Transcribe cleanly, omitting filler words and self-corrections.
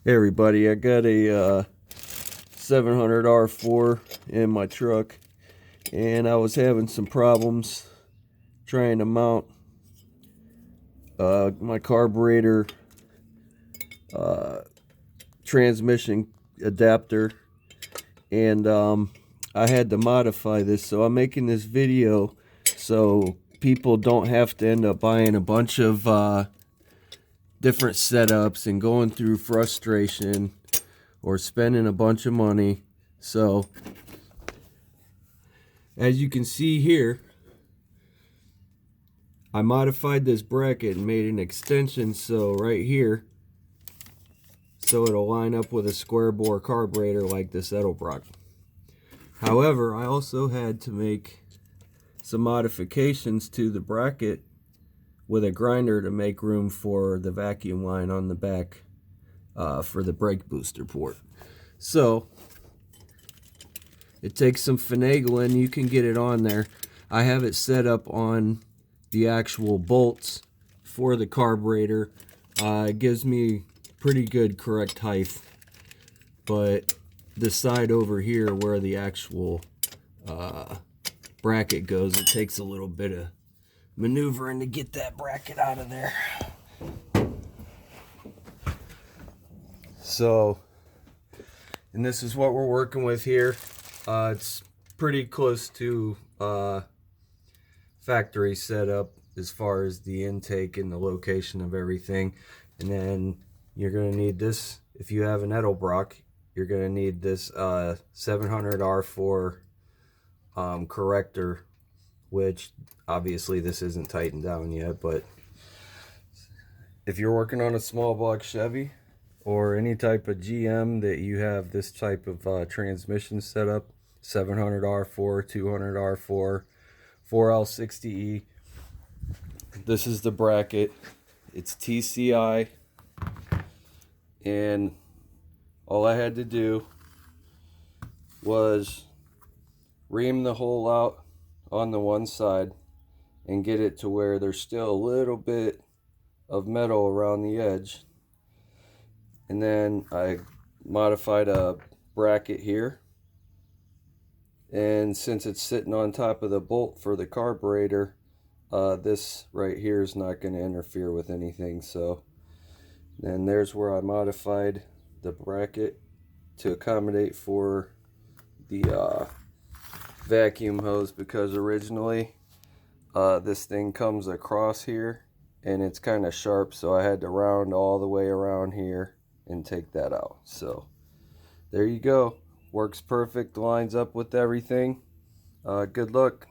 Hey everybody, I got a 700 R4 in my truck, and I was having some problems trying to mount my carburetor transmission adapter, and I had to modify this. So I'm making this video so people don't have to end up buying a bunch of different setups and going through frustration or spending a bunch of money. So as you can see here, I modified this bracket and made an extension so right here, so it'll line up with a square bore carburetor like this Edelbrock. However, I also had to make some modifications to the bracket with a grinder to make room for the vacuum line on the back for the brake booster port. So it takes some finagling. You can get it on there. I have it set up on the actual bolts for the carburetor. It gives me pretty good correct height, but the side over here where the actual bracket goes, it takes a little bit of maneuvering to get that bracket out of there. So, and this is what we're working with here. It's pretty close to factory setup as far as the intake and the location of everything. And then you're going to need this, if you have an Edelbrock, you're going to need this 700 R4 corrector, which obviously this isn't tightened down yet, but if you're working on a small block Chevy or any type of GM that you have this type of transmission setup, 700 R4, 200 R4, 4L60E, this is the bracket. It's TCI, and all I had to do was ream the hole out on the one side and get it to where there's still a little bit of metal around the edge, and then I modified a bracket here, and since it's sitting on top of the bolt for the carburetor, this right here is not going to interfere with anything. So then there's where I modified the bracket to accommodate for the vacuum hose, because originally this thing comes across here and it's kind of sharp, so I had to round all the way around here and take that out. So there you go, works perfect, lines up with everything. Good luck.